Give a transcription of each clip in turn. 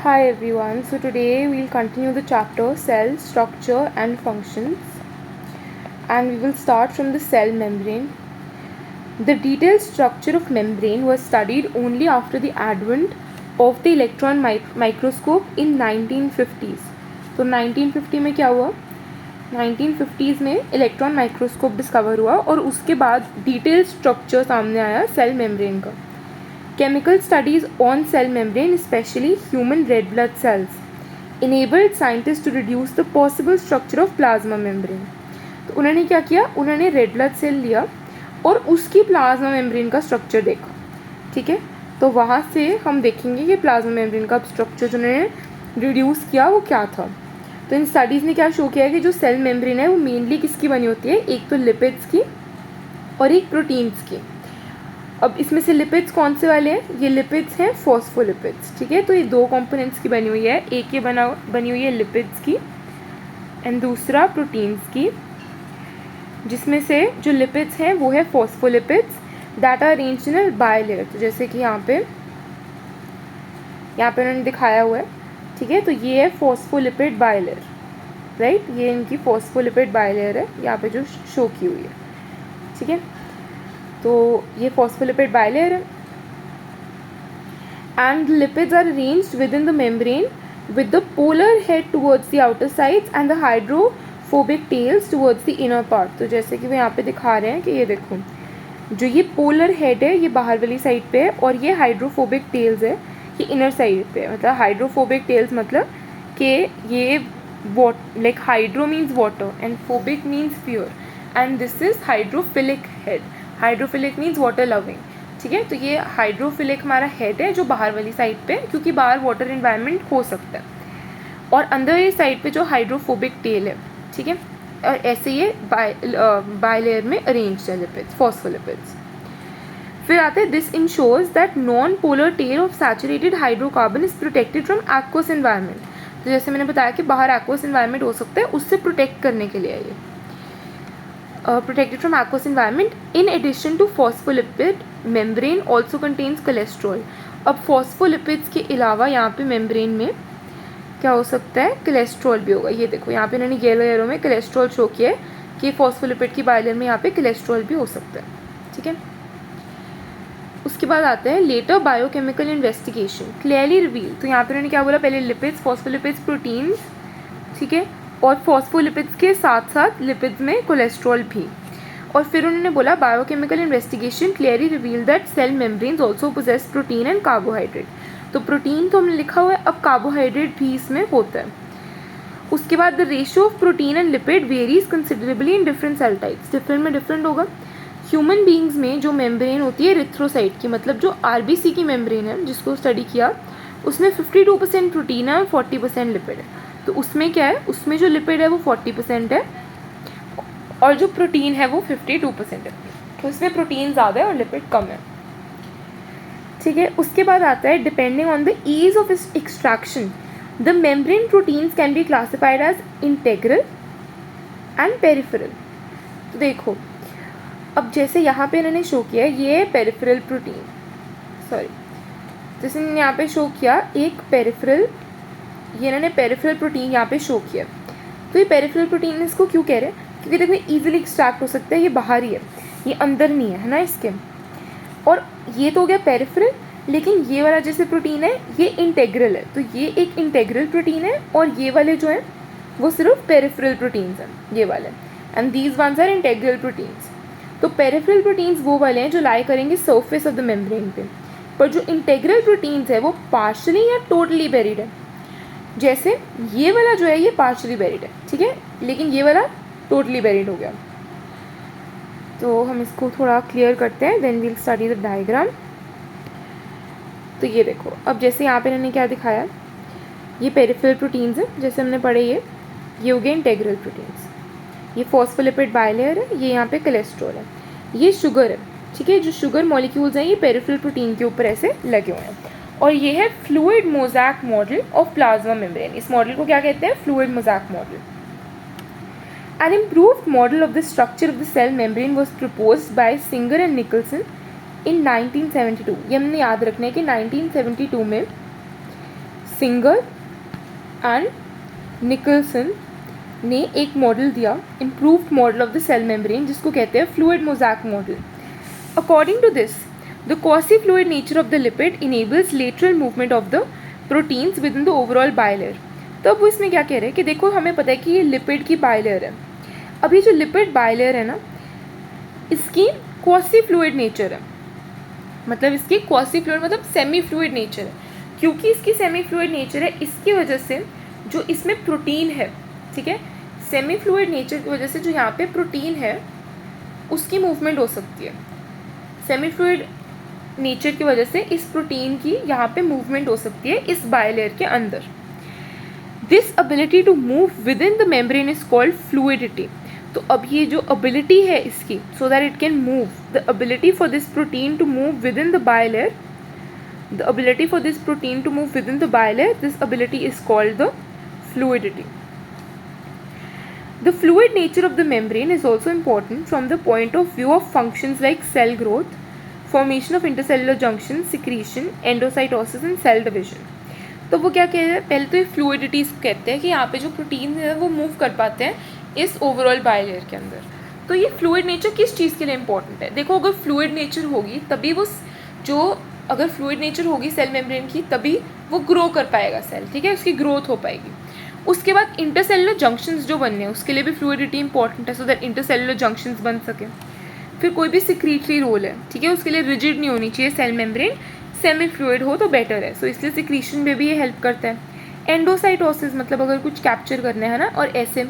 Hi everyone, so today we'll continue the chapter cell structure and functions, and we will start from the cell membrane. The detailed structure of membrane was studied only after the advent of the electron microscope in 1950s. तो 1950 में क्या हुआ? 1950s में electron microscope discover हुआ और उसके बाद detail structure सामने आया सेल मेम्ब्रेन का. Chemical studies on cell membrane, especially human red blood cells, enabled scientists to reduce the possible structure of plasma membrane. तो उन्होंने क्या किया? उन्होंने रेड ब्लड सेल लिया और उसकी प्लाज्मा मेम्ब्रेन का स्ट्रक्चर देखा. ठीक है, तो वहाँ से हम देखेंगे कि प्लाज्मा मेम्ब्रेन का स्ट्रक्चर जो उन्होंने रिड्यूस किया वो क्या था. तो इन स्टडीज़ ने क्या शो किया है कि जो सेल मेम्ब्रेन है वो मेनली किसकी बनी होती है? एक तो लिपिड्स की और एक प्रोटीन्स की. अब इसमें से लिपिड्स कौन से वाले हैं? ये लिपिड्स हैं फॉस्फोलिपिड्स. ठीक है, तो ये दो कंपोनेंट्स की बनी हुई है. एक ये बनी हुई है लिपिड्स की एंड दूसरा प्रोटीन्स की, जिसमें से जो लिपिड्स हैं वो है phospholipids that are arranged in a bilayer. तो जैसे कि यहाँ पे उन्होंने दिखाया हुआ है. ठीक है, तो ये है फॉस्फोलिपिड बायलेयर, राइट. ये इनकी फॉस्फोलिपिड बायलेयर है यहाँ पे जो शो की हुई है. ठीक है, तो ये फॉस्फोलिपिड बायलेयर है and lipids are arranged within the membrane with the polar head towards the outer sides and the hydrophobic tails towards the inner part. तो जैसे कि वो यहाँ पे दिखा रहे हैं कि ये देखो, जो ये पोलर हेड है ये बाहर वाली साइड पे है और ये हाइड्रोफोबिक टेल्स है ये इनर साइड पे है. मतलब हाइड्रोफोबिक टेल्स मतलब कि ये like hydro means water and phobic means fear and this is hydrophilic head. Hydrophilic means water loving. ठीक है, तो ये हाइड्रोफिलिक हमारा हेड है जो बाहर वाली साइड पे, क्योंकि बाहर वाटर इन्वायरमेंट हो सकता है, और अंदर ये साइड पे जो हाइड्रोफोबिक टेल है. ठीक है, और ऐसे ये बायलेयर में अरेंज्ड है लिपिड्स, फॉस्फोलिपिड्स. फिर आते हैं this ensures that non polar tail of saturated hydrocarbon is protected from aqueous environment. तो जैसे मैंने बताया कि बाहर एक्वस एनवायरनमेंट हो सकता है, उससे प्रोटेक्ट करने के लिए है ये. Protected from aqueous environment. In addition to phospholipid, membrane also contains cholesterol. अब phospholipids के अलावा यहाँ पे membrane में क्या हो सकता है? कोलेस्ट्रॉल भी होगा. ये देखो यहाँ पे इन्होंने येलो एरो में कोलेस्ट्रॉल शो किया है कि फॉस्फोलिपिड की बायलेयर में यहाँ पे कोलेस्ट्रॉल भी हो सकता है. ठीक है, उसके बाद आते हैं later biochemical investigation clearly reveal. तो यहाँ पे उन्होंने क्या बोला? पहले लिपिड्स, फॉस्फोलिपिड्स, प्रोटीन्स. ठीक है, और फॉस्फोलिपिड्स के साथ साथ लिपिड्स में कोलेस्ट्रॉल भी. और फिर उन्होंने बोला biochemical investigation clearly reveal that cell membranes also possess protein and carbohydrate. तो प्रोटीन तो हमने लिखा हुआ है, अब कार्बोहाइड्रेट भी इसमें होता है. उसके बाद the ratio of protein and lipid varies considerably in different cell types. Different में डिफरेंट होगा. ह्यूमन बींग्स में जो मेम्ब्रेन होती है इरिथ्रोसाइट की, मतलब जो आरबीसी की मेम्ब्रेन है जिसको स्टडी किया, उसमें 52% प्रोटीन है और 40% लिपिड है. तो उसमें क्या है? उसमें जो लिपिड है वो 40% है और जो प्रोटीन है वो 52% है. तो इसमें प्रोटीन ज़्यादा है और लिपिड कम है. ठीक है, उसके बाद आता है depending on the ease of extraction the membrane proteins can be classified as integral and peripheral. तो देखो, अब जैसे यहाँ पे इन्होंने शो किया है ये पेरिफेरल प्रोटीन, सॉरी जैसे इन्होंने यहाँ पे शो किया एक पेरिफेरल, ये इन्होंने पेरिफेरल प्रोटीन यहाँ पे शो किया. तो ये पेरिफेरल प्रोटीन इसको क्यों कह रहे हैं? क्योंकि देखो ईजिली एक्सट्रैक्ट हो सकता है, ये बाहर ही है, ये अंदर नहीं है ना इसके. और ये तो हो गया पेरिफेरल, लेकिन ये वाला जैसे प्रोटीन है ये इंटेग्रल है. तो ये एक इंटेग्रल प्रोटीन है और ये वाले जो हैं वो सिर्फ पेरिफेरल प्रोटीन्स हैं, ये वाले. And these ones are integral proteins. तो पेरिफेरल प्रोटीन्स वो वाले हैं जो लाई करेंगे सर्फेस ऑफ द मेम्ब्रेन पे, पर जो इंटेग्रल प्रोटीन्स है वो पार्शली या टोटली बेरिड है. जैसे ये वाला जो है ये पार्शली बेरिड है, ठीक है, लेकिन ये वाला टोटली बेरिड हो गया. तो हम इसको थोड़ा क्लियर करते हैं, then we'll study the diagram. तो ये देखो, अब जैसे यहाँ पे इन्होंने क्या दिखाया, ये पेरिफेरल प्रोटीन्स है जैसे हमने पढ़े, ये हो गए इंटेग्रल प्रोटीन्स. ये फॉस्फोलिपिड बायलेयर है, ये यहाँ पे कोलेस्ट्रॉल है, ये शुगर है. ठीक है, जो शुगर मॉलिक्यूल्स हैं ये पेरिफेरल प्रोटीन के ऊपर ऐसे लगे हुए हैं. और ये है fluid mosaic model of plasma membrane. इस मॉडल को क्या कहते हैं? Fluid mosaic model. An improved model of the structure of the cell membrane was proposed by Singer and Nicholson in 1972. ये हमने याद रखना है कि 1972 में सिंगर एंड निकलसन ने एक मॉडल दिया, improved model of the cell membrane, जिसको कहते हैं fluid mosaic model. According to this, the quasi fluid nature of the lipid enables lateral movement of the proteins within the overall bilayer. तो अब वो इसमें क्या कह रहे हैं कि देखो हमें पता है कि ये लिपिड की बायलेयर है. अब ये जो लिपिड बायलेयर है ना, इसकी क्वासी फ्लूइड नेचर है, मतलब इसकी क्वासी फ्लूइड मतलब सेमी फ्लूइड नेचर है. क्योंकि इसकी सेमी फ्लूइड नेचर है, इसकी वजह से जो इसमें प्रोटीन है, ठीक है, सेमी फ्लूइड नेचर की वजह से जो यहाँ पे प्रोटीन है उसकी मूवमेंट हो सकती है. सेमी फ्लूइड नेचर की वजह से इस प्रोटीन की यहाँ पे मूवमेंट हो सकती है इस बायलेयर के अंदर. This ability to move within the membrane is called fluidity. तो अब ये जो एबिलिटी है इसकी, so that it can move, the ability for this protein to move within the bilayer, the ability for this protein to move within the bilayer, this ability is called the fluidity. The fluid nature of the membrane is also important from the point of view of functions like cell growth, formation of intercellular junctions, secretion, endocytosis and cell division. तो वो क्या कह रहे हैं, पहले तो ये fluidity कहते हैं कि यहाँ पे जो प्रोटीन है वो मूव कर पाते हैं इस ओवरऑल बायलेयर के अंदर. तो ये फ्लूइड नेचर किस चीज़ के लिए इंपॉर्टेंट है? देखो अगर फ्लूइड नेचर होगी तभी वो जो अगर फ्लूइड नेचर होगी सेल मेम्ब्रेन की तभी वो ग्रो कर पाएगा सेल, ठीक है, उसकी ग्रोथ हो पाएगी. उसके बाद इंटरसेलुलर जंक्शंस जो बनने हैं उसके लिए भी फ्लूइडिटी इंपॉर्टेंट है, सो दैट इंटरसेलुलर जंक्शंस बन सके. फिर कोई भी सिक्रीटरी रोल है, ठीक है, उसके लिए रिजिड नहीं होनी चाहिए सेल मेम्ब्रेन, सेमी फ्लूइड हो तो बेटर है, सो इसलिए सिक्रीशन में भी ये हेल्प करता है. एंडोसाइटोसिस मतलब अगर कुछ कैप्चर करना है ना, और ऐसे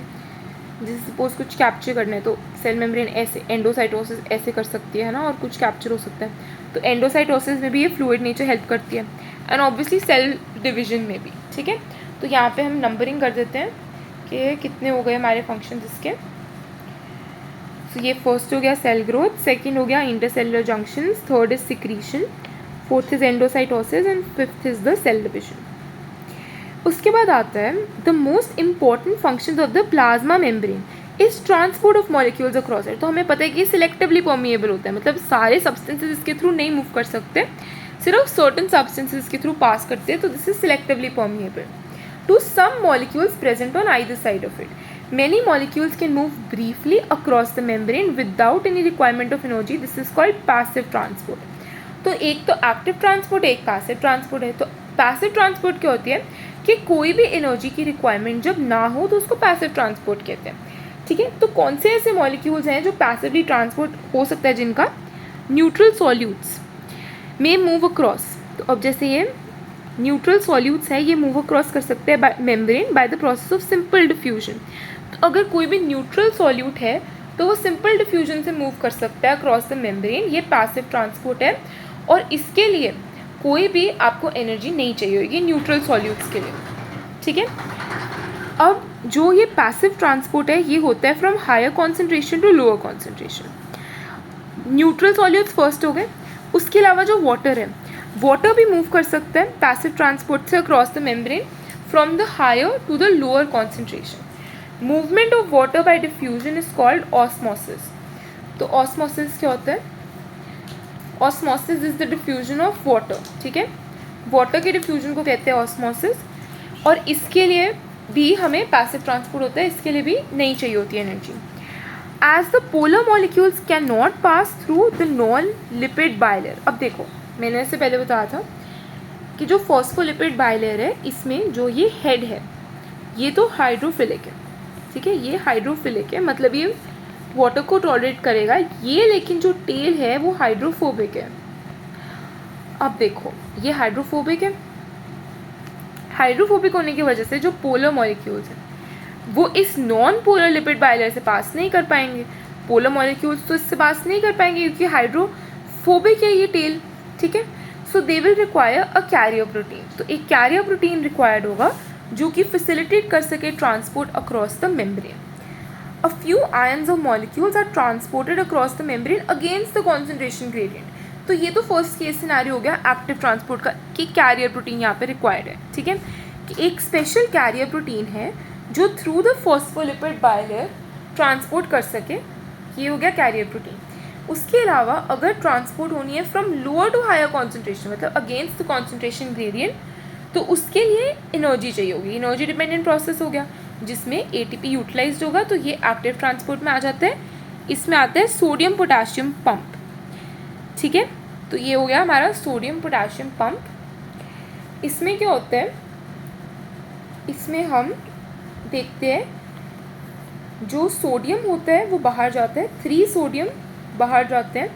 जैसे सपोज कुछ कैप्चर करना है तो सेल मेम्ब्रेन ऐसे एंडोसाइटोसिस ऐसे कर सकती है ना, और कुछ कैप्चर हो सकता है. तो एंडोसाइटोसिस में भी ये फ्लूइड नेचर हेल्प करती है, एंड ऑब्वियसली सेल डिवीजन में भी, ठीक है. तो यहाँ पे हम नंबरिंग कर देते हैं कि कितने हो गए हमारे फंक्शन इसके. तो ये फर्स्ट हो गया सेल ग्रोथ, सेकंड हो गया intercellular junctions, third is secretion, fourth is endocytosis and fifth is the cell division. उसके बाद आता है the most important functions of the plasma membrane is transport of molecules across it. तो हमें पता है कि सिलेक्टिवली परमिएबल होता है, मतलब सारे सब्सटेंसेस इसके थ्रू नहीं मूव कर सकते, सिर्फ सर्टन सब्सटेंसेस के थ्रू पास करते हैं, तो this is selectively permeable to some molecules present on either side of it. Many molecules can move briefly across the membrane without any requirement of energy. This is called passive transport. तो एक तो active transport, एक passive transport है. तो passive transport क्या होती है कि कोई भी एनर्जी की रिक्वायरमेंट जब ना हो तो उसको पैसिव ट्रांसपोर्ट कहते हैं, ठीक है. तो कौन से ऐसे मॉलिक्यूल्स हैं जो पैसिवली ट्रांसपोर्ट हो सकता है, जिनका न्यूट्रल सॉल्यूट्स में मूव अक्रॉस. तो अब जैसे ये न्यूट्रल सॉल्यूट्स है, ये मूव अक्रॉस कर सकते हैं membrane by the process of simple diffusion. तो अगर कोई भी न्यूट्रल सॉल्यूट है तो वो सिंपल डिफ्यूजन से मूव कर सकता है अक्रॉस द मेम्ब्रेन. ये पैसिव ट्रांसपोर्ट है, और इसके लिए कोई भी आपको एनर्जी नहीं चाहिए होगी न्यूट्रल सॉल्यूट्स के लिए, ठीक है. अब जो ये पैसिव ट्रांसपोर्ट है ये होता है from higher concentration to lower concentration. Neutral solutes first हो गए. उसके अलावा जो वाटर है, वाटर भी मूव कर सकता है पैसिव ट्रांसपोर्ट से across the membrane from the higher to the lower concentration. Movement of water by diffusion is called osmosis. तो ऑस्मोसिस क्या होता है? Osmosis is the diffusion of water, ठीक है, वाटर के डिफ्यूजन को कहते हैं ऑस्मोसिस. और इसके लिए भी हमें पैसिव ट्रांसपोर्ट होता है, इसके लिए भी नहीं चाहिए होती energy. As the polar molecules can not pass through the non lipid bilayer. अब देखो मैंने इससे पहले बताया था कि जो फॉस्फोलिपिड बायलेयर है इसमें जो ये हेड है ये तो हाइड्रोफिलिक है, ठीक है, ये हाइड्रोफिलिक है, मतलब ये वाटर को टॉलरेट करेगा ये, लेकिन जो टेल है वो हाइड्रोफोबिक है. अब देखो ये हाइड्रोफोबिक है, हाइड्रोफोबिक होने की वजह से जो पोलर मॉलिक्यूल्स हैं वो इस नॉन पोलर लिपिड बायलेयर से पास नहीं कर पाएंगे. पोलर मॉलिक्यूल्स तो इससे पास नहीं कर पाएंगे क्योंकि हाइड्रोफोबिक है ये टेल, ठीक है. So they will require a carrier protein. तो एक कैरियर प्रोटीन रिक्वायर्ड होगा जो कि फैसिलिटेट कर सके transport across the membrane. A few ions of molecules are transported across the membrane against the concentration gradient. तो ये तो फर्स्ट केस सिनेरियो हो गया एक्टिव ट्रांसपोर्ट का कि कैरियर प्रोटीन यहाँ पे रिक्वायर्ड है, ठीक है, कि एक स्पेशल कैरियर प्रोटीन है जो through the phospholipid bilayer transport कर सके, ये हो गया कैरियर प्रोटीन. उसके अलावा अगर ट्रांसपोर्ट होनी है from lower to higher concentration, मतलब अगेंस्ट द कॉन्सेंट्रेशन ग्रेडियंट, तो उसके लिए एनर्जी चाहिए होगी, एनर्जी डिपेंडेंट प्रोसेस हो गया जिसमें एटीपी यूटिलाइज्ड होगा, तो ये एक्टिव ट्रांसपोर्ट में आ जाता है। इसमें आता है सोडियम पोटाशियम पंप, ठीक है। तो ये हो गया हमारा सोडियम पोटाशियम पंप। इसमें क्या होता है, इसमें हम देखते हैं जो सोडियम होता है वो बाहर जाता है, 3 सोडियम बाहर जाते हैं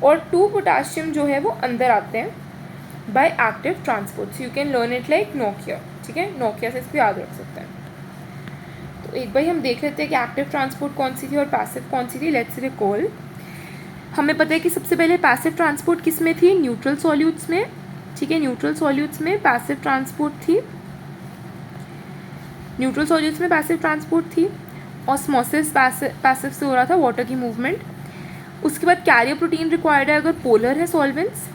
और 2 पोटाशियम जो है वो अंदर आते हैं by active transport. So you can learn it like Nokia, ठीक है, नोकिया से इसको याद रख सकते हैं। तो एक बार हम देख लेते हैं कि एक्टिव ट्रांसपोर्ट कौन सी थी और पैसिव कौन सी थी। Let's recall. हमें पता है कि सबसे पहले पैसिव ट्रांसपोर्ट किस में थी, न्यूट्रल सॉल्यूट्स में, ठीक है, न्यूट्रल सॉल्यूट्स में पैसिव ट्रांसपोर्ट थी, न्यूट्रल सॉल्यूट्स में पैसिव ट्रांसपोर्ट थी। ऑस्मोसिस पैसिव से हो रहा था, वाटर की मूवमेंट। उसके बाद कैरियर प्रोटीन रिक्वायर्ड है अगर पोलर है सॉल्वेंट्स।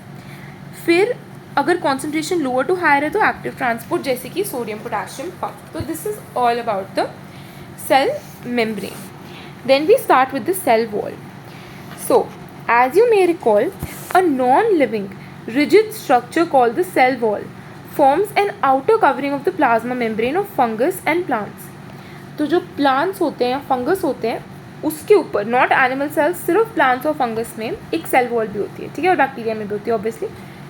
फिर अगर कॉन्सेंट्रेशन लोअर टू हायर है तो एक्टिव ट्रांसपोर्ट जैसे कि सोडियम पोटाशियम पंप। तो this is all about the cell membrane. Then we start with the cell wall. So, as you may recall, a non-living rigid structure called the cell wall forms an outer covering of the plasma membrane of fungus and plants. तो जो plants होते हैं या fungus होते हैं उसके ऊपर, not animal cells, सिर्फ plants और fungus में एक cell wall भी होती है, ठीक है, और बैक्टीरिया में भी होती है ऑब्वियसली,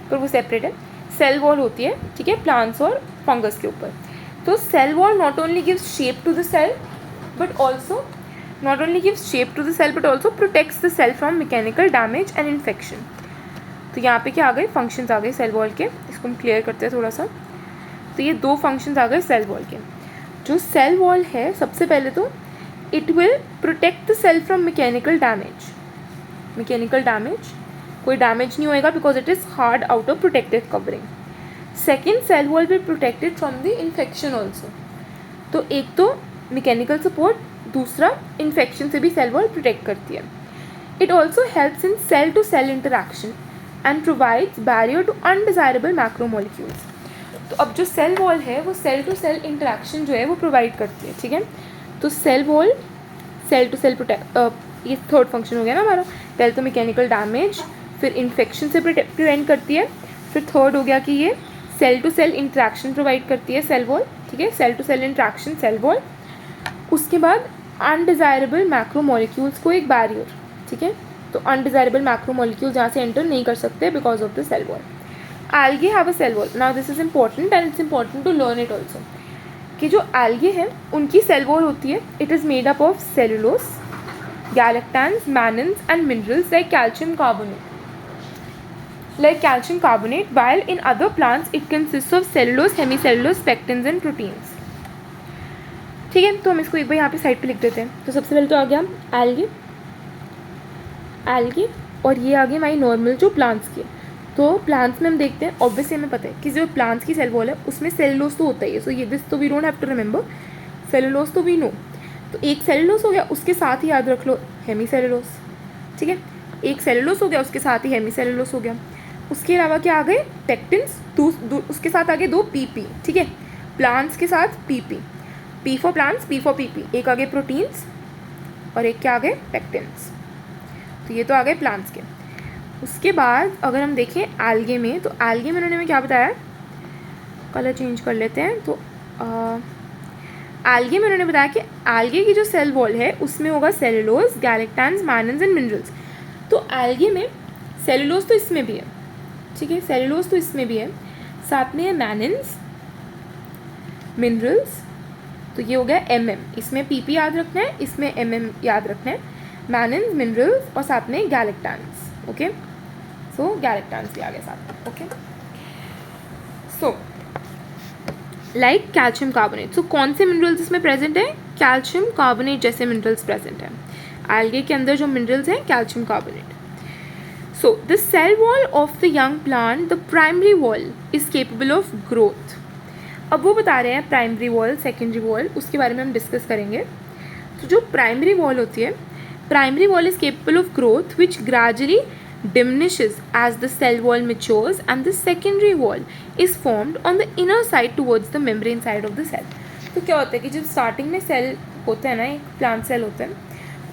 पर वो सेपरेट है। cell wall होती है, ठीक है, plants और fungus के ऊपर। तो cell wall not only gives shape to the cell but also not only gives shape to the cell but also protects the cell from mechanical damage and infection. तो यहाँ पे क्या आ गए, फंक्शंस आ गए सेल वॉल के, इसको हम clear करते हैं थोड़ा सा। तो ये 2 फंक्शंस आ गए सेल वॉल के। जो सेल वॉल है सबसे पहले तो it will protect the cell from mechanical damage, mechanical damage कोई डैमेज नहीं होएगा because it is hard outer protective covering. Second, cell wall will protected from the infection also. तो एक तो मैकेनिकल सपोर्ट, दूसरा इन्फेक्शन से भी सेल वॉल प्रोटेक्ट करती है। It also helps in cell to cell interaction and provides barrier to undesirable macromolecules. तो अब जो सेल वॉल है वो सेल टू सेल इंटरैक्शन जो है वो प्रोवाइड करती है, ठीक है। तो cell wall cell to cell protect, ये थर्ड फंक्शन हो गया ना हमारा। पहले तो मैकेनिकल डैमेज, फिर इन्फेक्शन से प्रिवेंट करती है, फिर थर्ड हो गया कि ये cell to cell interaction provide करती है सेल वॉल, ठीक है, cell to cell interaction cell wall. उसके बाद अनडिजायरेबल मैक्रोमोलिक्यूल्स को एक बैरियर, ठीक है, तो अनडिजायरेबल मैक्रोमोलिक्यूल्स यहाँ से एंटर नहीं कर सकते because of the cell wall. Algae have a cell wall. Now this is important and it's important to learn it also कि जो एल्गे हैं उनकी सेल वॉल होती है, it is made up of cellulose, galactans, mannans and minerals like calcium carbonate, while in other plants it consists of cellulose, hemicellulose, pectins and proteins, ठीक है। तो हम इसको एक बार यहाँ पे साइड पे लिख देते हैं। तो सबसे पहले तो आ गया एल्गे और ये आ गए हमारी नॉर्मल जो प्लांट्स की। तो प्लांट्स में हम देखते हैं, ऑब्वियसली हमें पता है कि जो प्लांट्स की सेल वॉल है उसमें सेलुलोज तो होता ही है। सो ये दिस तो we don't have to remember, cellulose तो वी नो। तो एक सेलुलोज हो गया, उसके साथ ही याद रख लो हेमीसेलुलोज, ठीक है, एक सेलुलोज हो गया उसके साथ ही हेमीसेलुलोज हो गया। उसके अलावा क्या आ गए, पेक्टिन्स, उसके साथ आ गए 2 पीपी, ठीक है, प्लांट्स के साथ PP, P for plants, P for PP, एक आ गए प्रोटीन्स और एक क्या आ गए पेक्टिन्स। तो ये तो आ गए प्लांट्स के। उसके बाद अगर हम देखें एल्गे में, तो एल्गे में उन्होंने क्या बताया, कलर चेंज कर लेते हैं। तो एल्गे में उन्होंने बताया कि एल्गे की जो सेल वॉल है उसमें होगा सेलुलोज, गैलेक्टैंस, मैनन्स एंड मिनरल्स। तो एल्गे में सेलुलोज तो इसमें भी है, ठीक है, सेलुलोज तो इसमें भी है, साथ में है मैनन्स, मिनरल्स। तो ये हो गया MM, इसमें PP याद रखना है, इसमें MM याद रखना है, मैनन्स, मिनरल्स और साथ में गैलेक्टैंस, ओके। सो गैलेक्टैंस भी आ गया साथ में, okay. So like calcium carbonate. So कौन से मिनरल्स इसमें प्रेजेंट है, कैल्शियम कार्बोनेट जैसे मिनरल्स प्रेजेंट है एल्गे के अंदर। जो मिनरल्स हैं calcium carbonate. So, the cell wall of the young plant, the primary wall, is capable of growth. अब वो बता रहे हैं प्राइमरी वॉल, सेकेंडरी वॉल, उसके बारे में हम डिस्कस करेंगे। तो जो प्राइमरी वॉल होती है, primary wall is capable of growth which gradually diminishes as the cell wall matures, and the secondary wall is formed on the inner side towards the membrane side of the cell. तो क्या होता है कि जब starting में cell होता है ना, एक प्लांट सेल होता है,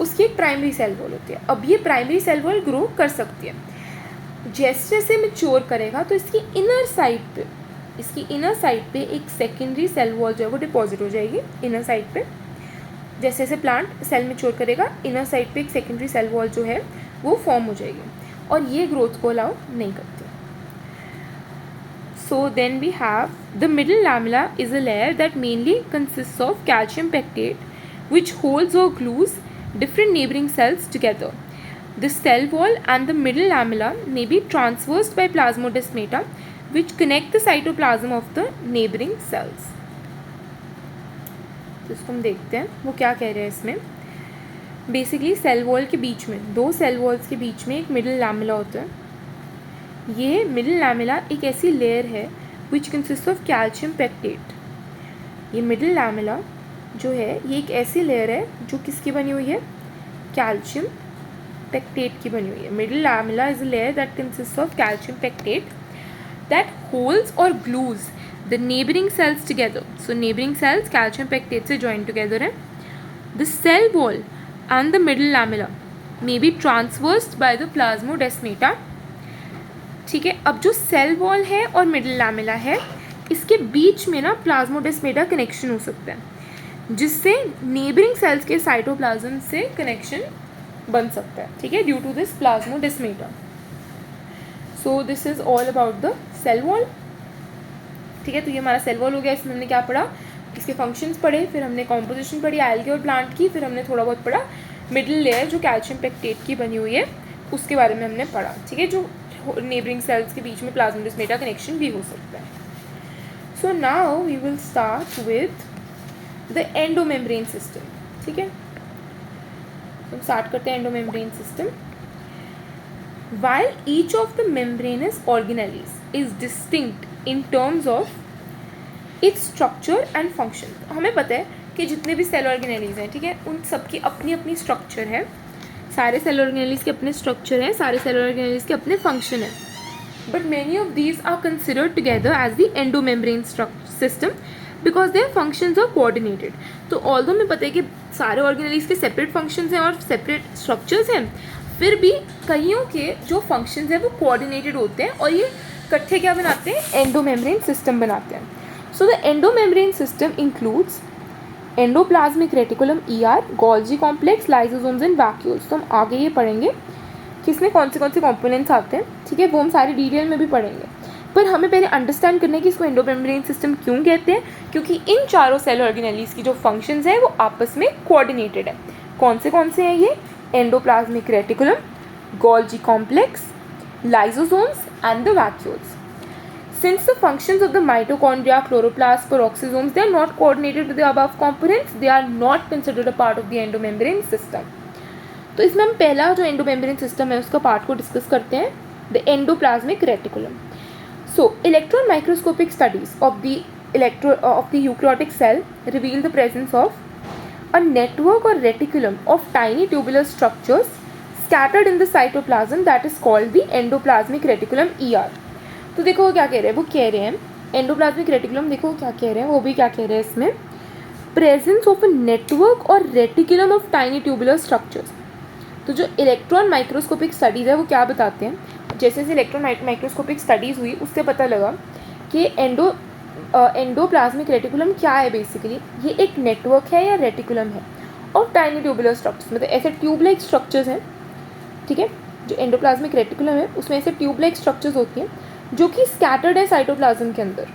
उसकी एक प्राइमरी सेल वॉल होती है। अब ये प्राइमरी सेल वॉल ग्रो कर सकती है, जैसे जैसे मैच्योर करेगा तो इसकी इनर साइड पे, इसकी इनर साइड पे एक सेकेंडरी सेल वॉल जो है वो डिपॉजिट हो जाएगी इनर साइड पे। जैसे जैसे प्लांट सेल मैच्योर करेगा, इनर साइड पे एक सेकेंडरी सेल वॉल जो है वो फॉर्म हो जाएगी और ये ग्रोथ को अलाउ नहीं करती। So then we have the middle lamella is a layer that mainly consists of calcium pectate, which holds or glues different neighboring cells together. The cell wall and the middle lamella may be traversed by plasmodesmata, which connect the cytoplasm of the neighboring cells. तो इसको हम देखते हैं वो क्या कह रहे हैं इसमें। बेसिकली सेल वॉल के बीच में, दो सेल वॉल्स के बीच में एक मिडिल लैमेला होता है। ये मिडिल लैमेला एक ऐसी लेयर है which consist of calcium pectate. ये मिडिल लैमेला जो है ये एक ऐसी लेयर है जो किसकी बनी हुई है, कैल्शियम पेक्टेट की बनी हुई है। Middle lamella is a layer that consist of calcium pectate that holds और glues the neighboring cells together. So neighboring cells calcium pectate से जॉइन टुगेदर है। The cell wall and the middle lamella may be traversed by the plasmodesmata. ठीक है, अब जो cell wall है और middle lamella है इसके बीच में ना प्लाज्मोडेस्मेटा कनेक्शन हो सकता है जिससे नेबरिंग सेल्स के साइटोप्लाज्म से कनेक्शन बन सकता है। ठीक है, due to this plasmodesmata. So this is all about the cell wall. ठीक है, तो ये हमारा सेल वॉल हो गया। इसमें हमने क्या पढ़ा, इसके फंक्शंस पढ़े, फिर हमने कॉम्पोजिशन पढ़ी एल्गे और प्लांट की, फिर हमने थोड़ा बहुत पढ़ा मिडिल लेयर जो कैल्शियम पेक्टेट की बनी हुई है उसके बारे में हमने पढ़ा। ठीक है, जो नेबरिंग सेल्स के बीच में प्लाज्मोडेस्मेटा कनेक्शन भी हो सकता है। So now we will start with the endomembrane system. ठीक है, तो हम स्टार्ट करते हैं endomembrane system. While each of the membranous organelles is distinct in terms of its structure and function, हमें पता है कि जितने भी सेल ऑर्गेनेलीज हैं, ठीक है, उन सबकी अपनी अपनी स्ट्रक्चर है। सारे सेल ऑर्गेनेलीज के अपने स्ट्रक्चर हैं, सारे सेल ऑर्गेनेलीज के अपने फंक्शन हैं, but many of these are considered together as the endomembrane system because their functions are coordinated. तो ऑल्दो हमें पता है कि सारे ऑर्गेनेलीज के सेपरेट फंक्शंस हैं और सेपरेट स्ट्रक्चर्स हैं, फिर भी कईयों के जो फंक्शंस हैं वो कोऑर्डिनेटेड होते हैं और ये इकट्ठे क्या बनाते हैं, एंडोमेम्ब्रेन सिस्टम बनाते हैं। So the endomembrane system includes endoplasmic reticulum ER, Golgi complex, lysosomes and vacuoles. तो हम आगे ये पढ़ेंगे कि इसमें कौन से कॉम्पोनेंट्स आते हैं। ठीक है, वो हम सारी डिटेल में भी पढ़ेंगे, पर हमें पहले अंडरस्टैंड करना है कि इसको एंडोमेम्ब्रेन सिस्टम क्यों कहते हैं, क्योंकि इन चारों सेल ऑर्गेनेलीज की जो फंक्शंस हैं वो आपस में कोऑर्डिनेटेड है। कौन से हैं ये, endoplasmic reticulum, Golgi complex, lysosomes and the vacuoles. Since the functions of the mitochondria, chloroplasts, peroxisomes, they are not coordinated with the above components, they are not considered a part of the endomembrane system. तो इसमें हम पहला जो endomembrane system है उसका part को discuss करते हैं, the endoplasmic reticulum. So electron microscopic studies of the eukaryotic cell reveal the presence of a network और reticulum of tiny tubular structures scattered in the cytoplasm that is called the endoplasmic reticulum ER. तो देखो वो क्या कह रहे हैं, वो कह रहे हैं एंडोप्लाज्मिक रेटिकुलम, देखो क्या कह रहे हैं, वो भी क्या कह रहे हैं इसमें, प्रेजेंस ऑफ अ नेटवर्क और reticulum of tiny tubular structures. तो जो इलेक्ट्रॉन माइक्रोस्कोपिक स्टडीज़ है वो क्या बताते हैं, जैसे जैसे इलेक्ट्रॉन माइक्रोस्कोपिक स्टडीज़ हुई उससे पता लगा कि एंडोप्लाज्मिक रेटिकुलम क्या है। बेसिकली ये एक नेटवर्क है या रेटिकुलम है और टाइनी ट्यूबुलर स्ट्रक्चर्स, मतलब ऐसे ट्यूब लाइक स्ट्रक्चर्स हैं। ठीक है, जो एंडोप्लाज्मिक रेटिकुलम है उसमें ऐसे ट्यूब लाइक स्ट्रक्चर्स होती हैं जो कि स्कैटर्ड है साइटोप्लाज्म के अंदर।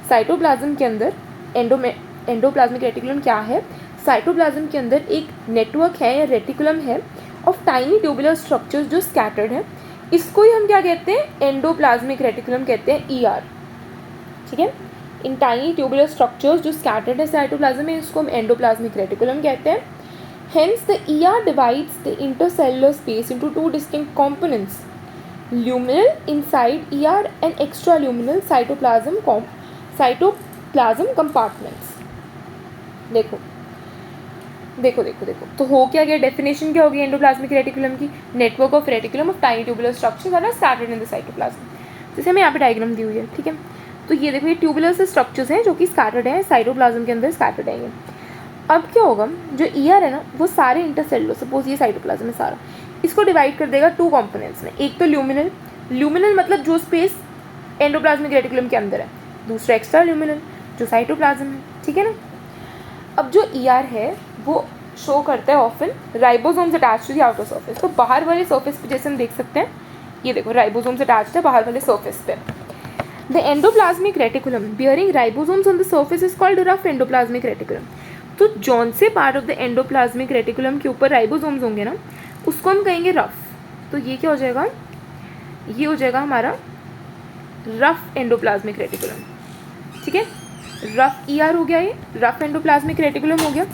साइटोप्लाज्म के अंदर एंडोप्लाज्मिक रेटिकुलम क्या है, साइटोप्लाज्म के अंदर एक नेटवर्क है या रेटिकुलम है ऑफ टाइनी ट्यूबुलर स्ट्रक्चर्स जो स्कैटर्ड है। इसको ही हम क्या कहते हैं, एंडोप्लाज्मिक रेटिकुलम कहते हैं, ER। ठीक है, इन टाइनी ट्यूबुलर स्ट्रक्चर्स जो स्कैटर्ड है साइटोप्लाज्म में, इसको हम एंडोप्लाज्मिक रेटिकुलम कहते हैं। Hence, the ER divides the intercellular space into two distinct components, luminal inside ER and extraluminal cytoplasm compartments. देखो देखो देखो देखो तो हो क्या गया, डेफिनेशन क्या होगी एंडोप्लाज्मिक रेटिकुलम की, network of reticulum of tiny tubular structures are scattered in the cytoplasm. जैसे हमें यहाँ पे डायग्राम दी हुई है। ठीक है, तो ये देखो ये ट्यूबुलर से स्ट्रक्चर्स हैं जो कि स्कैटर्ड हैं साइटोप्लाज्म के अंदर, स्कैटर्ड है ये। अब क्या होगा, जो ER है ना वो सारे इंटरसेलुलर, सपोज ये साइटोप्लाज्म है सारा, इसको डिवाइड कर देगा टू कंपोनेंट्स में। एक तो ल्यूमिनल, ल्यूमिनल मतलब जो स्पेस एंडोप्लाज्मिक रेटिकुलम के अंदर है, दूसरा एक्स्ट्रा ल्यूमिनल जो साइटोप्लाज्म है, ठीक है ना। अब जो ER है वो शो करता है often ribosomes attach to the outer surface. तो बाहर वाले सरफेस पे जैसे हम देख सकते हैं, ये देखो राइबोसोम्स अटैच है बाहर वाले सरफेस पे। The endoplasmic reticulum bearing ribosomes on the surface is called rough endoplasmic reticulum. तो जौन से part of the endoplasmic reticulum के ऊपर राइबोसोम्स होंगे ना, उसको हम कहेंगे रफ। तो ये क्या हो जाएगा, ये हो जाएगा हमारा रफ एंडोप्लाज्मिक रेटिकुलम, ठीक है। रफ ER हो गया, ये रफ एंडोप्लाज्मिक रेटिकुलम हो गया।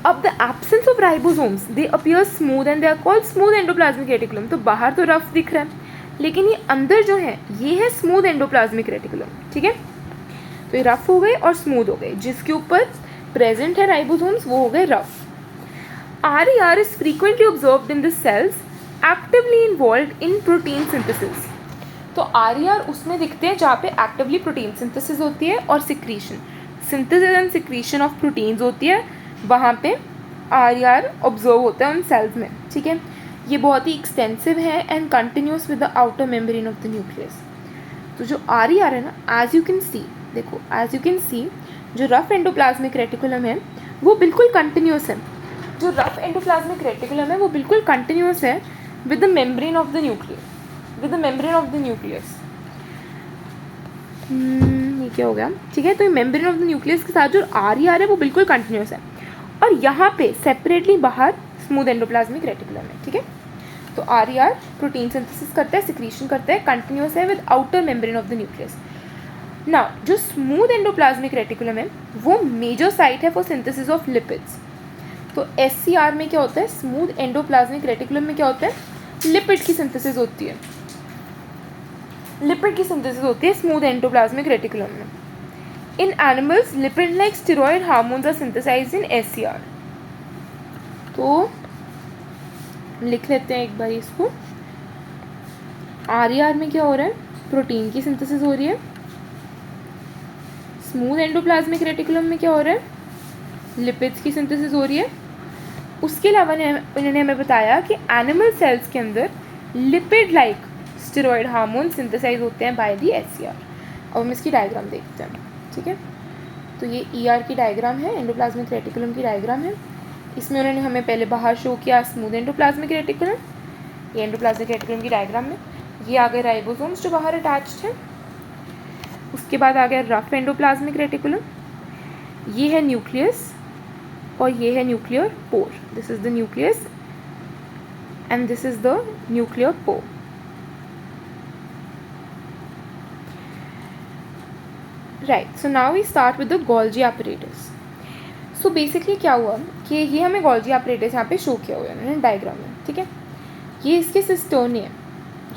अब the absence of ribosomes they appear smooth and they are called smooth endoplasmic reticulum. तो बाहर तो रफ दिख रहा है, लेकिन ये अंदर जो है ये है स्मूथ एंडोप्लाज्मिक रेटिकुलम, ठीक है। तो ये रफ हो गए और स्मूथ हो गए, जिसके ऊपर प्रेजेंट है राइबोसोम्स वो हो गए rough. RER is frequently observed in the cells actively involved in protein synthesis। तो RER उसमें दिखते हैं जहाँ पे एक्टिवली प्रोटीन सिंथेसिस होती है और secretion, synthesis and secretion of proteins होती है, वहाँ पे RER ऑब्जर्व होता है उन सेल्स में, ठीक है। ये बहुत ही एक्सटेंसिव है and continuous with the outer membrane of the nucleus. तो जो RER है ना, एज यू कैन सी, देखो एज यू कैन सी जो रफ एंडोप्लाज्मिक रेटिकुलम है वो बिल्कुल कंटिन्यूस है। जो रफ एंडोप्लाज्मिक रेटिकुलम है वो बिल्कुल कंटिन्यूस है with the membrane of the nucleus, with the membrane of the nucleus. ये क्या हो गया, ठीक है। तो ये मेम्ब्रेन ऑफ द न्यूक्लियस के साथ जो RER है वो बिल्कुल कंटिन्यूस है, और यहाँ पे सेपरेटली बाहर स्मूथ एंडोप्लाज्मिक रेटिकुलम है, ठीक है। तो RER प्रोटीन सिंथेसिस करता है, सिक्रीशन करता है, कंटिन्यूस है with outer membrane of the nucleus. Now जो स्मूथ एंडोप्लाज्मिक रेटिकुलम है वो मेजर साइट है फॉर सिंथेसिस ऑफ लिपिड्स। तो SCR में क्या होता है, स्मूथ एंडोप्लाज्मिक रेटिकुलम में क्या होता है, लिपिड की सिंथेसिस होती है, लिपिड की सिंथेसिस होती है स्मूथ एंडोप्लाज्मिक रेटिकुलम में। In animals lipid like steroid hormones are synthesized in SCR। तो लिख लेते हैं एक बार इसको। RER में क्या हो रहा है, प्रोटीन की सिंथेसिस हो रही है। स्मूथ एंडोप्लाज्मिक रेटिकुलम में क्या हो रहा है, लिपिड्स की सिंथेसिस हो रही है। उसके अलावा इन्होंने हमें बताया कि एनिमल सेल्स के अंदर lipid like steroid hormone synthesise होते हैं बाय दी SCR। अब हम इसकी डायग्राम देखते हैं, ठीक है। तो ये ER की डायग्राम है, एंडोप्लाज्मिक रेटिकुलम की डायग्राम है। इसमें उन्होंने हमें पहले बाहर शो किया स्मूथ एंडोप्लाज्मिक रेटिकुलम, ये एंडोप्लाज्मिक रेटिकुलम की डायग्राम में ये आ गए राइबोसोम्स जो बाहर अटैच्ड हैं। उसके बाद आ गया रफ एंडोप्लाज्मिक रेटिकुलम, ये है न्यूक्लियस और ये है nuclear pore. This is the nucleus and this is the nuclear pore. Right, so now we start with the Golgi apparatus। So basically क्या हुआ कि ये हमें गोल्जी apparatus यहाँ पे शो किया हुआ है उन्होंने डायग्राम में, ठीक है। ये इसके सिस्टर्नी है,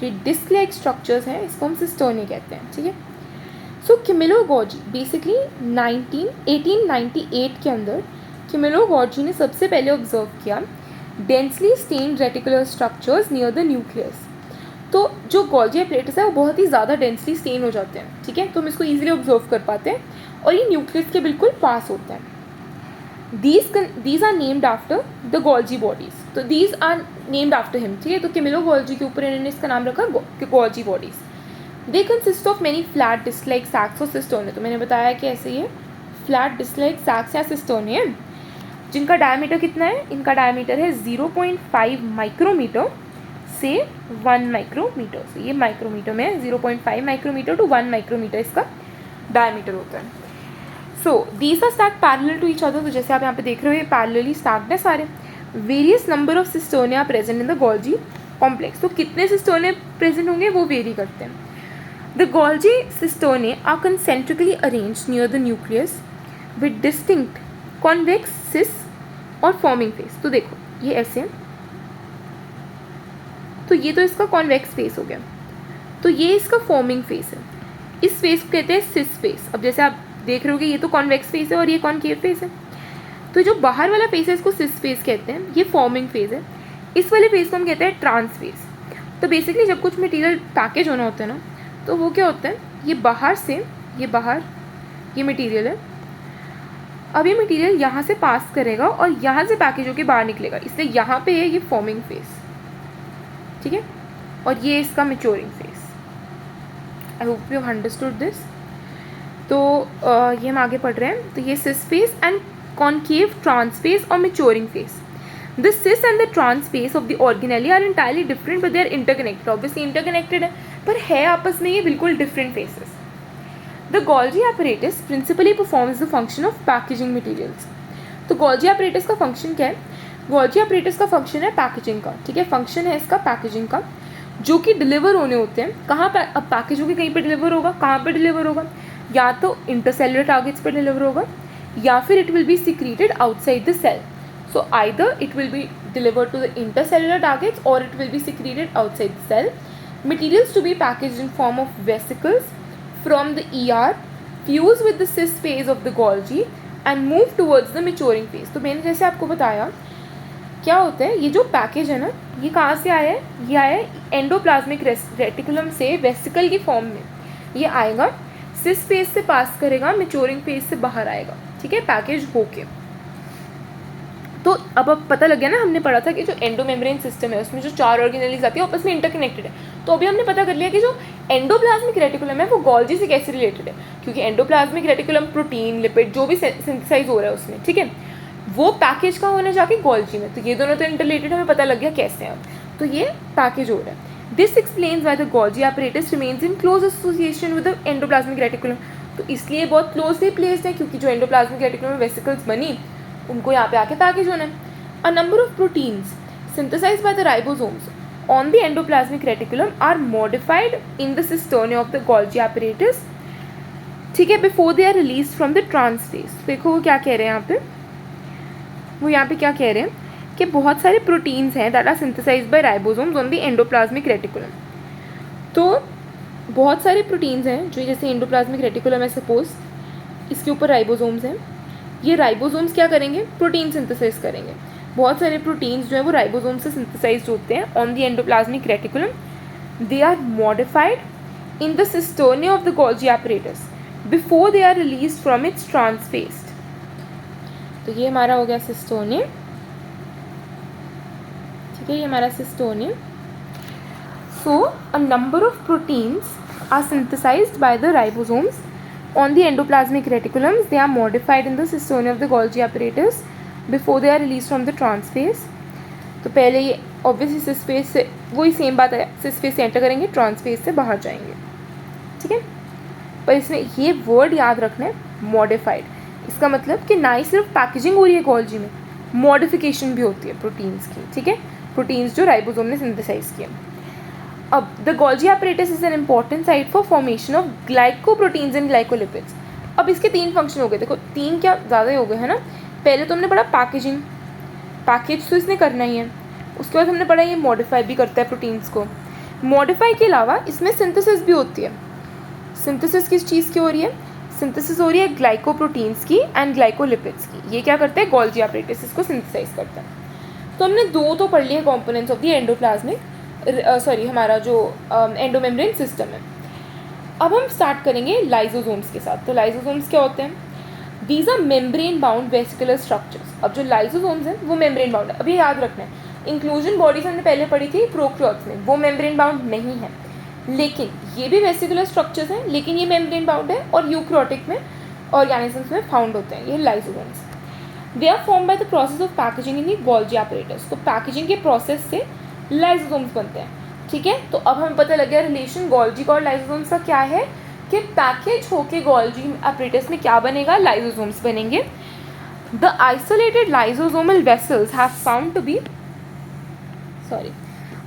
ये डिस्क लाइक स्ट्रक्चर्स हैं, इसको हम सिस्टर्नी कहते हैं, ठीक है। सो कैमिलो गॉर्जी बेसिकली 1898 के अंदर कैमिलो गॉर्जी ने सबसे पहले ऑब्जर्व किया densely stained reticular structures near the nucleus. तो जो गोल्जी apparatus है वो बहुत ही ज़्यादा डेंसली स्टेन हो जाते हैं, ठीक है। तो हम इसको ईजिली ऑब्जर्व कर पाते हैं और ये न्यूक्लियस के बिल्कुल पास होते हैं। These are named after the Golgi bodies। तो these are named after him, ठीक है। तो कैमिलो गॉल्जी के ऊपर इन्होंने इसका नाम रखा Golgi bodies. They consist of many flat disc-like sacs और cisternae। तो मैंने बताया कि ऐसे ये फ्लैट डिस्क-like sacs या cisternae हैं, जिनका डायमीटर कितना है, इनका डायमीटर है 0.5 माइक्रोमीटर से 1 माइक्रोमीटर। तो ये माइक्रोमीटर में 0.5 माइक्रोमीटर टू 1 माइक्रोमीटर इसका डायमीटर होता है। So these are stacked parallel to each other. तो जैसे आप यहाँ पे देख रहे हो ये पैरेलली स्टैक्ड है सारे। Various number of cisternae are present in the Golgi complex. तो कितने सिस्टर्ने प्रेजेंट होंगे वो वेरी करते हैं। The Golgi cisternae are concentrically arranged near the nucleus with distinct convex cis और फॉर्मिंग फेस। तो देखो ये ऐसे, तो ये तो इसका कॉन्वेक्स फेस हो गया, तो ये इसका फॉर्मिंग फेस है। इस फेस को कहते हैं सिस फेस। अब जैसे आप देख रहे हो कि ये तो कॉन्वेक्स फेस है और ये कॉनकेव फेस है, तो जो बाहर वाला फेस है इसको सिस फेस कहते हैं, ये फॉर्मिंग फेस है। इस वाले फेस को हम कहते हैं ट्रांस फेस। तो बेसिकली जब कुछ मटेरियल पैकेज होना होता है ना, तो वो क्या होता है, ये बाहर से, ये बाहर ये मटेरियल है, अब ये मटेरियल यहाँ से पास करेगा और यहाँ से पैकेज होकर बाहर निकलेगा, इसलिए यहाँ पे है ये फॉर्मिंग फेस, ठीक है। और ये इसका maturing face. I hope you have understood this. तो ये हम आगे पढ़ रहे हैं। तो ये cis face and concave trans face और maturing face. The cis and the trans phase of the organelle are entirely different but they are interconnected. Obviously interconnected है, पर है आपस में ये बिल्कुल different phases. The Golgi apparatus principally performs the function of packaging materials. तो Golgi apparatus का function क्या है? Golgi apparatus का function है packaging का, ठीक है, function है इसका packaging का, जो कि डिलीवर होने होते हैं कहाँ पर। अब पैकेज होकर कहीं पर डिलीवर होगा, कहाँ पर डिलीवर होगा? या तो इंटरसेलुलर टारगेट्स पर डिलीवर होगा या फिर it will be secreted outside the cell. So either it will be delivered to the intercellular targets or it will be secreted outside the cell. Materials to be packaged in form of vesicles from the ER fuse with the cis phase of the Golgi and move towards the maturing phase. तो मैंने जैसे आपको बताया क्या होता है, ये जो पैकेज है ना, ये कहाँ से आया है? ये आया है एंडोप्लाज्मिक रेटिकुलम से वेसिकल की फॉर्म में. ये आएगा सिस फेज से पास करेगा, मैच्योरिंग फेज से बाहर आएगा, ठीक है, पैकेज होके. तो अब पता लग गया ना, हमने पढ़ा था कि जो एंडोमेम्ब्रेन सिस्टम है उसमें जो 4 ऑर्गेनेलीज आती है आपस में इंटरकनेक्टेड है. तो अभी हमने पता कर लिया कि जो एंडोप्लाज्मिक रेटिकुलम है वो गोल्जी से कैसे रिलेटेड है, क्योंकि एंडोप्लाज्मिक रेटिकुलम प्रोटीन, लिपिड जो भी सिंथेसाइज हो रहा है उसमें, ठीक है, वो पैकेज का होने जाके गोल्जी में. तो ये दोनों तो इंटरलेटेड, हमें पता लग गया कैसे हैं. तो ये पैकेज हो रहा है. This explains why the Golgi apparatus remains in close association with the endoplasmic reticulum. तो इसलिए बहुत क्लोजली प्लेस्ड है, क्योंकि जो एंडोप्लाज्मिक रेटिकुलम में वेसिकल्स बनी उनको यहाँ पे आके पैकेज होना है. अ number of proteins synthesized by the ribosomes on the endoplasmic reticulum are modified in the cisternae of the Golgi apparatus, ठीक है, before they are released from the trans phase. देखो वो क्या कह रहे हैं यहाँ पे, वो यहाँ पे क्या कह रहे हैं कि बहुत सारे प्रोटीन्स हैं that are synthesized by ribosomes on the endoplasmic reticulum. तो बहुत सारे प्रोटीन्स हैं जो जैसे एंडोप्लाज्मिक रेटिकुलम है सपोज, इसके ऊपर राइबोसोम्स हैं. ये राइबोसोम्स क्या करेंगे? प्रोटीन सिंथेसाइज करेंगे. बहुत सारे प्रोटीन्स जो है वो राइबोसोम से सिंथेसाइज होते हैं on the endoplasmic reticulum. They are modified in the cisternae of the Golgi apparatus before they are release from its trans face. तो ये हमारा हो गया सिस्टोने, ठीक है, ये हमारा cisternae. So a number of proteins are synthesized by the ribosomes on the endoplasmic reticulums. They are modified in the cistone of the Golgi apparatus before they are released from the trans phase. तो पहले ये obviously सिस phase से, वही same बात है, सिस phase से enter करेंगे, trans phase से बाहर जाएंगे, ठीक है. पर इसमें ये वर्ड याद रखना है, मॉडिफाइड. इसका मतलब कि ना ही सिर्फ पैकेजिंग हो रही है गोल्जी में, मॉडिफिकेशन भी होती है प्रोटीन्स की, ठीक है, प्रोटीन्स जो राइबोसोम ने सिंथेसाइज किए. अब the Golgi apparatus is an important site for formation of glycoproteins and glycolipids. अब इसके 3 फंक्शन हो गए. देखो 3 क्या ज़्यादा ही हो गए, है ना. पहले तो हमने पढ़ा पैकेजिंग, पैकेज तो इसने करना ही है. उसके बाद हमने पढ़ा ये मॉडिफाई भी करता है प्रोटीन्स को. मॉडिफाई के अलावा इसमें सिंथेसिस भी होती है. सिंथेसिस किस चीज़ की हो रही है? सिंथेसिस हो रही है ग्लाइकोप्रोटीन्स की एंड ग्लाइकोलिपिड्स की. ये क्या करते हैं? गोल्जी apparatus इसको सिंथेसाइज करता है. तो हमने 2 तो पढ़ लिए कॉम्पोनेंट्स ऑफ द एंडोप्लाज्मिक हमारा जो एंडोमेम्ब्रेन सिस्टम है. अब हम स्टार्ट करेंगे लाइजोसोम्स के साथ. तो लाइजोसोम्स क्या होते हैं? These are membrane bound vesicular structures. अब जो लाइजोसोम्स हैं वो मेम्ब्रेन बाउंड है. अभी याद रखना है, इंक्लूजन बॉडीज हमने पहले पढ़ी थी प्रोकैरियोट्स में, वो मेम्ब्रेन बाउंड नहीं है, लेकिन ये भी वेसिकुलर स्ट्रक्चर्स हैं, लेकिन ये मेम्ब्रेन बाउंड है और यूकैरियोटिक में ऑर्गेनिजम्स में फाउंड होते हैं ये lysosomes. They are form by the process of packaging in the Golgi apparatus. तो पैकेजिंग के प्रोसेस से लाइजोसोम्स बनते हैं, ठीक है. तो अब हमें पता लग गया रिलेशन गोल्जी का और लाइजोसोम्स का क्या है, कि पैकेज होके गोल्जी apparatus में क्या बनेगा? लाइजोसोम्स बनेंगे. The isolated lysosomal vesicles have found to be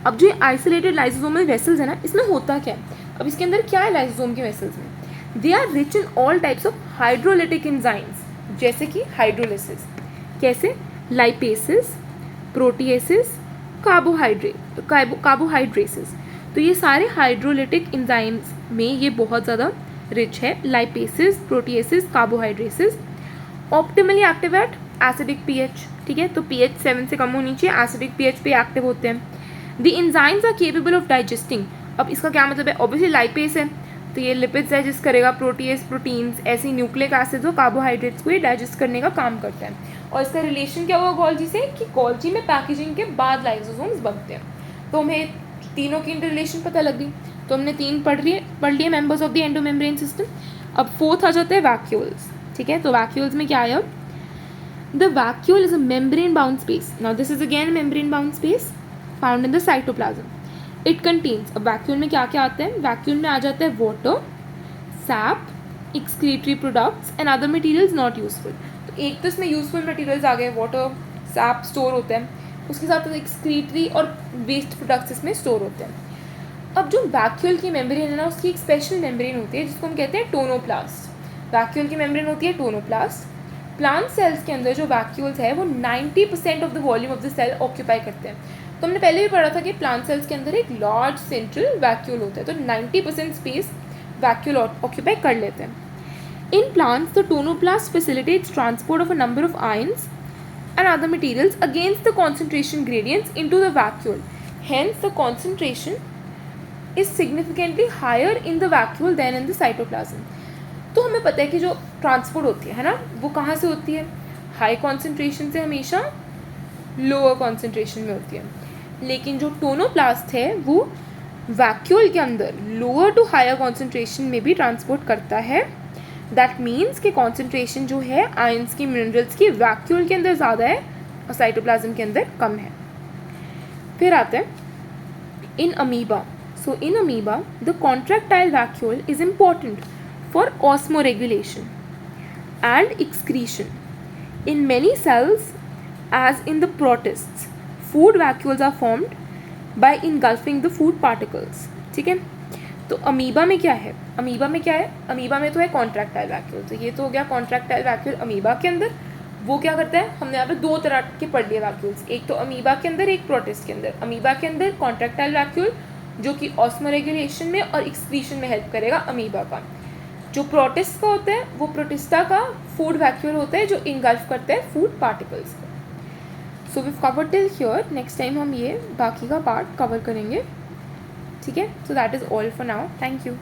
अब जो आइसोलेटेड लाइजोसोमल वेसल्स है ना, इसमें होता क्या है? अब इसके अंदर क्या है लाइजोसोम के वेसल्स में? They are rich in all types of hydrolytic enzymes, जैसे कि हाइड्रोलिसिस. कैसे? Lipases, proteases, carbohydrases. तो ये सारे हाइड्रोलिटिक एंजाइम्स में ये बहुत ज़्यादा रिच है. Lipases, proteases, carbohydrases. Optimally active at acidic pH, ठीक है. तो पीएच 7 से कम होनी चाहिए, एसिडिक पीएच पे एक्टिव होते हैं. The enzymes are capable of digesting. अब इसका क्या मतलब है? ऑब्वियसली लाइपेस है तो ये लिपिड्स डाइजेस्ट करेगा, प्रोटीएस प्रोटीन्स, ऐसी न्यूक्लिक एसिड्स और कार्बोहाइड्रेट्स को ये डाइजेस्ट करने का काम करता है. और इसका रिलेशन क्या हुआ गोल्जी से, कि गोल्जी में पैकेजिंग के बाद लाइजोसोम्स बनते हैं. तो हमें तीनों की इंटर रिलेशन पता लग गई. तो हमने 3 पढ़ लिए members of the endomembrane system. अब फोर्थ आ जाता है वैक्यूल्स, ठीक है। तो वैक्यूल्स में क्या है अब, the vacuole is a membrane bound space. Now this is again membrane bound space found in the cytoplasm. It contains, अब वैक्यूल में क्या क्या आता है, वैक्यूल में आ जाता है water, SAP, excretory products and other materials not useful. तो एक तो इसमें यूजफुल मटेरियल्स आ गए, वाटर सैप स्टोर होते हैं, उसके साथ एक्सक्रीटरी और वेस्ट प्रोडक्ट्स इसमें स्टोर होते हैं। अब जो वैक्यूल की मेम्ब्रेन है ना, उसकी एक स्पेशल मेम्ब्रेन होती है जिसको हम कहते हैं टोनोप्लास्ट। वैक्यूल की मेम्ब्रेन होती है टोनोप्लास्ट। प्लांट सेल्स के अंदर जो वैक्यूल्स है वो 90% of the volume of the cell occupy करते हैं। तो हमने पहले भी पढ़ा था कि प्लांट सेल्स के अंदर एक लार्ज सेंट्रल वैक्यूल होता है, तो 90% स्पेस वैक्यूल ऑक्यूपाई कर लेते हैं। In plants the tonoplast facilitates transport of a number of ions and other materials against the concentration gradients into the vacuole. Hence, the concentration is significantly higher in the vacuole than in the cytoplasm. तो हमें पता है कि जो transport होती है ना, वो कहाँ से होती है, हाई कॉन्सेंट्रेशन से हमेशा लोअर कॉन्सेंट्रेशन में होती है। लेकिन जो टोनोप्लास्ट है वो वैक्यूल के अंदर लोअर टू हायर कॉन्सेंट्रेशन में भी ट्रांसपोर्ट करता है। दैट मीन्स कि कॉन्सेंट्रेशन जो है आयंस की, मिनरल्स की, वैक्यूल के अंदर ज़्यादा है और साइटोप्लाज्म के अंदर कम है। फिर आते हैं in amoeba. So in amoeba the contractile vacuole is important for osmoregulation and excretion. In many cells as in the protists food vacuoles are formed by engulfing the food particles, ठीक है। तो amoeba में क्या है, amoeba में क्या है, amoeba में तो है कॉन्ट्रैक्टाइल वैक्यूल। तो ये तो हो गया कॉन्ट्रैक्टाइल वैक्यूल अमीबा के अंदर। वो क्या करता है, हमने यहाँ पे दो तरह के पढ़ लिए वैक्यूल्स, एक तो अमीबा के अंदर, एक प्रोटिस्ट के अंदर। अमीबा के अंदर कॉन्ट्रैक्टाइल वैक्यूल जो कि ऑस्मोरेगुलेशन में और एक्सक्रीशन में हेल्प करेगा अमीबा का। जो प्रोटिस्ट का होता है वो प्रोटिस्टा का फूड वैक्यूल होता है जो इनगल्फ करता है फूड पार्टिकल्स को। So we cover till here, next time हम ये बाकी का पार्ट कवर करेंगे, ठीक है। So that is all for now, thank you.